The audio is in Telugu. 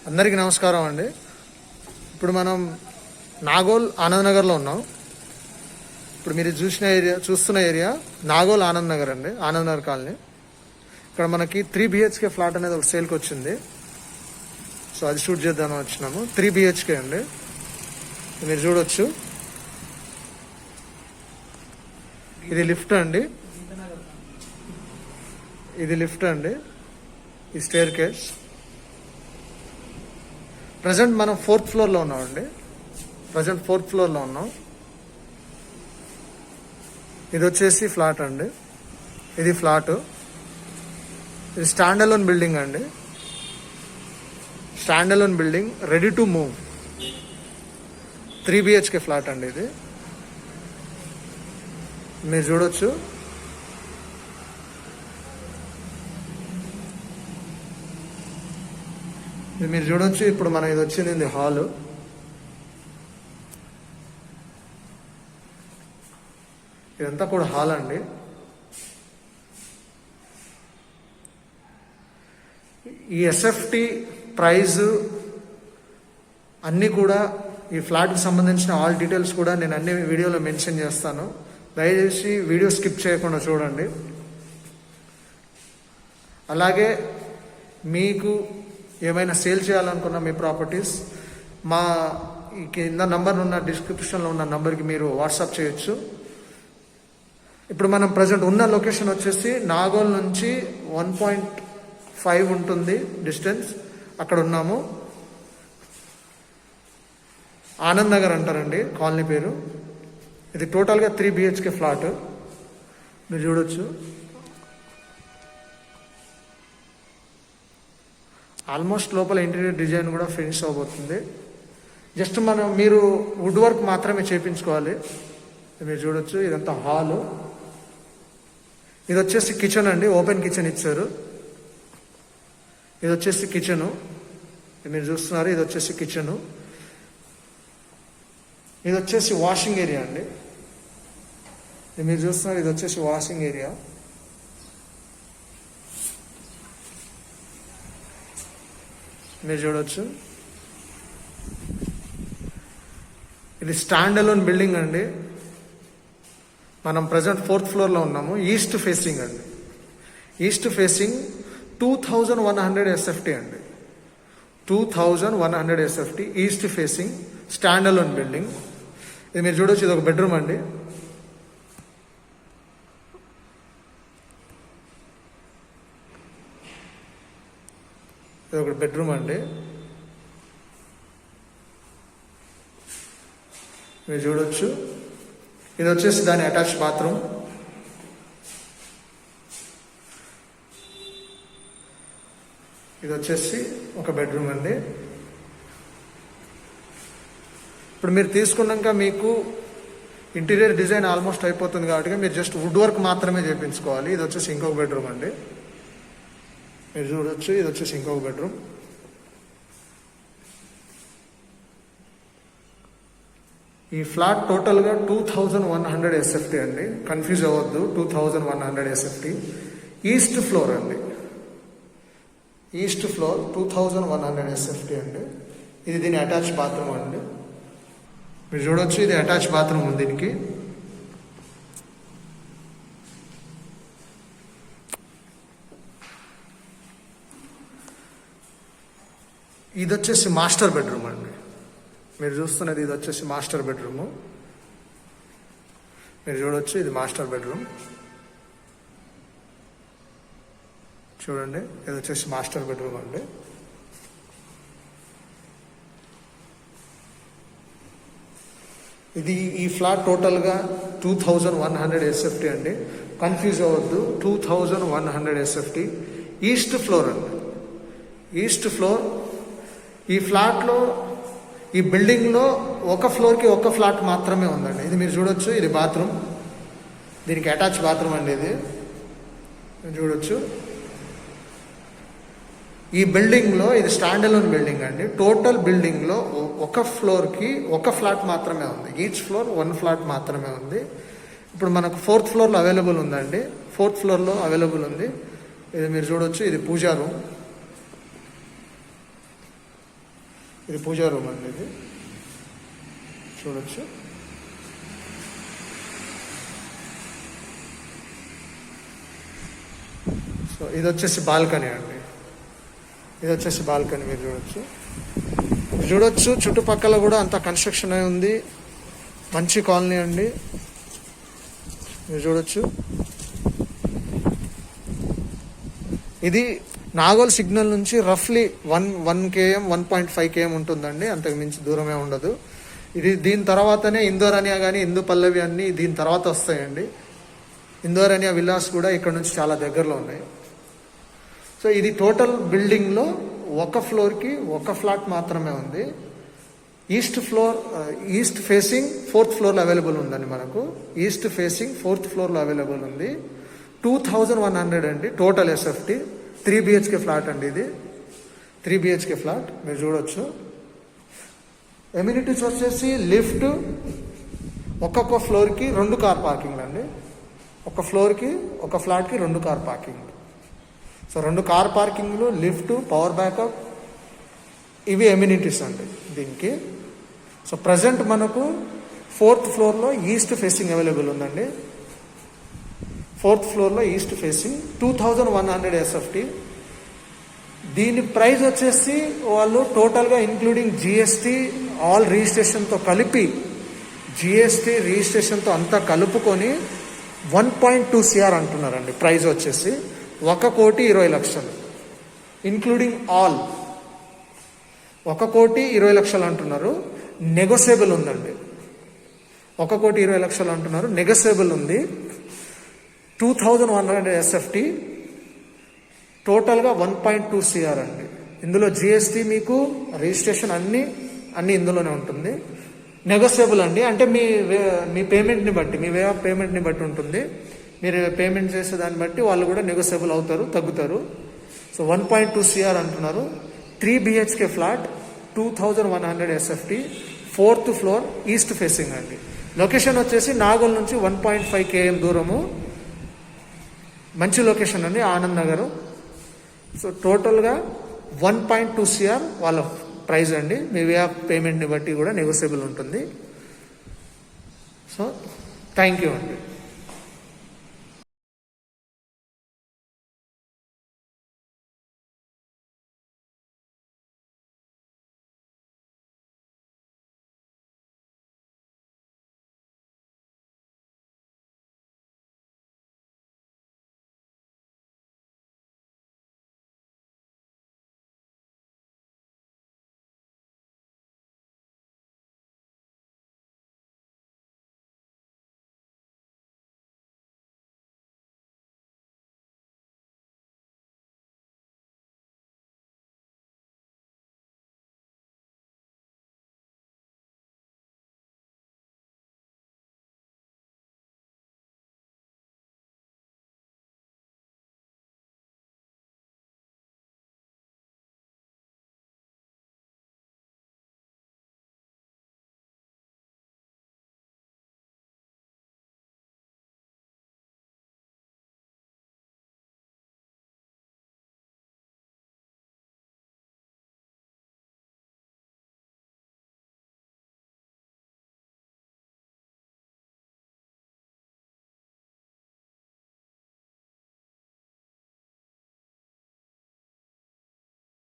అందరికీ నమస్కారం అండి. ఇప్పుడు మనం నాగోల్ ఆనంద్ నగర్లో ఉన్నాం. ఇప్పుడు మీరు చూస్తున్న ఏరియా నాగోల్ ఆనంద్ నగర్ అండి, ఆనంద్ నగర్ కాలనీ. ఇక్కడ మనకి 3 BHK ఫ్లాట్ అనేది ఒక సేల్కి వచ్చింది. సో అది షూట్ చేద్దామని వచ్చినాము. 3 BHK అండి, మీరు చూడొచ్చు. ఇది లిఫ్ట్ అండి, ఈ స్టేర్ కేస్. ప్రజెంట్ మనం 4th ఫ్లోర్లో ఉన్నామండి. ఇది వచ్చేసి ఫ్లాట్ అండి, ఇది ఫ్లాట్. ఇది స్టాండ్ అలోన్ బిల్డింగ్ అండి, ready to move. 3 BHK flat అండి ఇది, మీరు చూడొచ్చు. ఇప్పుడు మనం ఇది వచ్చింది హాలు. ఇదంతా కూడా హాల్ అండి. ఈ ఎస్ఎఫ్టి ప్రైజ్ అన్నీ కూడా, ఈ ఫ్లాట్కి సంబంధించిన ఆల్ డీటెయిల్స్ కూడా నేను అన్ని వీడియోలో మెన్షన్ చేస్తాను. దయచేసి వీడియో స్కిప్ చేయకుండా చూడండి. అలాగే మీకు ఏమైనా సేల్ చేయాలనుకున్న మీ ప్రాపర్టీస్ మా ఈ కింద నంబర్ ఉన్న డిస్క్రిప్షన్లో ఉన్న నంబర్కి మీరు వాట్సాప్ చేయొచ్చు. ఇప్పుడు మనం ప్రజెంట్ ఉన్న లొకేషన్ వచ్చేసి నాగోల్ నుంచి 1.5 ఉంటుంది డిస్టెన్స్, అక్కడ ఉన్నాము. ఆనంద్ నగర్ అంటారండి కాలనీ పేరు. ఇది టోటల్గా 3 BHK ఫ్లాట్, మీరు చూడొచ్చు. ఆల్మోస్ట్ లోపల ఇంటీరియర్ డిజైన్ కూడా ఫినిష్ అవబోతుంది. జస్ట్ మీరు వుడ్ వర్క్ మాత్రమే చేయించుకోవాలి. మీరు చూడొచ్చు, ఇదంతా హాలు. ఇది వచ్చేసి కిచెన్ అండి, ఓపెన్ కిచెన్ ఇచ్చారు. ఇది వచ్చేసి కిచెను, మీరు చూస్తున్నారు. ఇది వచ్చేసి కిచెను. ఇది వచ్చేసి వాషింగ్ ఏరియా అండి, మీరు చూస్తున్నారు. ఇది వచ్చేసి వాషింగ్ ఏరియా. మీరు చూడొచ్చు. ఇది స్టాండ్ అలోన్ బిల్డింగ్ అండి. మనం ప్రజెంట్ 4th ఫ్లోర్లో ఉన్నాము. ఈస్ట్ ఫేసింగ్ అండి, 2100 SFT అండి, 2100 SFT east facing stand alone building. ఇది మీరు చూడొచ్చు, ఇది ఒక బెడ్రూమ్ అండి. ఇది ఒక బెడ్రూమ్ అండి, మీరు చూడొచ్చు. ఇది వచ్చేసి దాని అటాచ్ బాత్రూమ్. ఇది వచ్చేసి ఒక బెడ్రూమ్ అండి. ఇప్పుడు మీరు తీసుకున్నాక మీకు ఇంటీరియర్ డిజైన్ ఆల్మోస్ట్ అయిపోతుంది కాబట్టి మీరు జస్ట్ వుడ్ వర్క్ మాత్రమే చేయించుకోవాలి. ఇది వచ్చేసి ఇంకొక బెడ్రూమ్ అండి, మీరు చూడొచ్చు. ఇది వచ్చేసి ఇంకొక బెడ్రూమ్. ఈ ఫ్లాట్ టోటల్గా 2100 SFT అండి, కన్ఫ్యూజ్ అవ్వద్దు. 2100 SFT ఈస్ట్ ఫ్లోర్ అండి, 2100 SFT అండి. ఇది దీని అటాచ్ బాత్రూమ్ అండి, మీరు చూడొచ్చు. ఇది అటాచ్ బాత్రూమ్ ఉంది దీనికి. ఇది వచ్చేసి మాస్టర్ బెడ్రూమ్ అండి, మీరు చూస్తున్నది. ఇది వచ్చేసి మాస్టర్ బెడ్రూము, మీరు చూడొచ్చు. ఇది మాస్టర్ బెడ్రూమ్ చూడండి. ఇది వచ్చేసి మాస్టర్ బెడ్రూమ్ అండి. ఇది ఈ ఫ్లాట్ టోటల్గా 2100 SFT అండి, కన్ఫ్యూజ్ అవ్వద్దు. 2100 SFT ఈస్ట్ ఫ్లోర్ అండి, ఈస్ట్ ఫ్లోర్. ఈ ఫ్లాట్లో, ఈ బిల్డింగ్లో ఒక ఫ్లోర్కి ఒక ఫ్లాట్ మాత్రమే ఉందండి. ఇది మీరు చూడొచ్చు. ఇది బాత్రూమ్, దీనికి అటాచ్ బాత్రూమ్ అండి. ఇది మీరు చూడొచ్చు. ఈ బిల్డింగ్లో, ఇది స్టాండ్ అలోన్ బిల్డింగ్ అండి. టోటల్ బిల్డింగ్లో ఒక ఫ్లోర్కి ఒక ఫ్లాట్ మాత్రమే ఉంది. ఈచ్ ఫ్లోర్ 1 ఫ్లాట్ మాత్రమే ఉంది. ఇప్పుడు మనకు 4th ఫ్లోర్లో అవైలబుల్ ఉందండి, 4th ఫ్లోర్లో అవైలబుల్ ఉంది. ఇది మీరు చూడొచ్చు. ఇది పూజా రూమ్, ఇది పూజా రూమ్ అండి, ఇది చూడొచ్చు. సో ఇది వచ్చేసి బాల్కనీ అండి, ఇది వచ్చేసి బాల్కనీ మీరు చూడొచ్చు. చుట్టుపక్కల కూడా అంత కన్స్ట్రక్షన్ అయి ఉంది, మంచి కాలనీ అండి, మీరు చూడొచ్చు. ఇది నాగోల్ సిగ్నల్ నుంచి రఫ్లీ 1 km 1.5 km ఉంటుందండి, అంతకు మించి దూరమే ఉండదు. ఇది దీని తర్వాతనే ఇందోరానియా కానీ ఇందు పల్లవి అన్నీ దీని తర్వాత వస్తాయండి. ఇందోరానియా విల్లాస్ కూడా ఇక్కడ నుంచి చాలా దగ్గరలో ఉన్నాయి. సో ఇది టోటల్ బిల్డింగ్లో ఒక ఫ్లోర్కి ఒక ఫ్లాట్ మాత్రమే ఉంది. ఈస్ట్ ఫేసింగ్ 4th ఫ్లోర్లో అవైలబుల్ ఉందండి మనకు. ఈస్ట్ ఫేసింగ్ 4th ఫ్లోర్లో అవైలబుల్ ఉంది. 2100 అండి టోటల్ ఎస్ఎఫ్టీ. 3 BHK ఫ్లాట్ అండి, ఇది 3 BHK ఫ్లాట్ మీరు చూడొచ్చు. ఎమ్యూనిటీస్ వచ్చేసి లిఫ్ట్, ఒక్కొక్క ఫ్లోర్కి 2 కార్ పార్కింగ్లు అండి. ఒక ఫ్లోర్కి ఒక ఫ్లాట్కి 2 కార్ పార్కింగ్లు. సో 2 కార్ పార్కింగ్లు, లిఫ్ట్, పవర్ బ్యాకప్, ఇవి ఎమ్యూనిటీస్ అండి దీనికి. సో ప్రజెంట్ మనకు 4th ఫ్లోర్లో ఈస్ట్ ఫేసింగ్ అవైలబుల్ ఉందండి. 4th ఫ్లోర్లో ఈస్ట్ ఫేసింగ్ 2100 ఎస్ఎఫ్టీ. దీని ప్రైస్ వచ్చేసి వాళ్ళు టోటల్గా ఇంక్లూడింగ్ జిఎస్టీ ఆల్ రిజిస్ట్రేషన్తో కలిపి, జిఎస్టీ రిజిస్ట్రేషన్తో అంతా కలుపుకొని 1.2 CR అంటున్నారండి. ప్రైస్ వచ్చేసి 1,20,00,000 ఇంక్లూడింగ్ ఆల్ 1,20,00,000 అంటున్నారు. నెగోషియబుల్ ఉందండి, 1,20,00,000 అంటున్నారు, నెగోషియబుల్ ఉంది. 2100 ఎస్ఎఫ్టీ, టోటల్గా 1.2 CR అండి. ఇందులో జిఎస్టీ మీకు రిజిస్ట్రేషన్ అన్నీ ఇందులోనే ఉంటుంది. నెగోషియబుల్ అండి, అంటే మీ పేమెంట్ని బట్టి, మీ వే ఆఫ్ పేమెంట్ని బట్టి ఉంటుంది. మీరు పేమెంట్ చేసే దాన్ని బట్టి వాళ్ళు కూడా నెగోషియబుల్ అవుతారు, తగ్గుతారు. సో 1.2 CR అంటున్నారు. 3 BHK flat, 2100 SFT, 4th floor, east facing అండి. లొకేషన్ వచ్చేసి నాగోల్ నుంచి 1.5 km దూరము, మంచి లొకేషన్ అండి, ఆనంద్ నగర్. సో టోటల్గా 1.2 CR వాళ్ళ ప్రైస్ అండి. మీ వే ఆఫ్ పేమెంట్ని బట్టి కూడా నెగోషియబుల్ ఉంటుంది. సో థ్యాంక్ యూ అండి.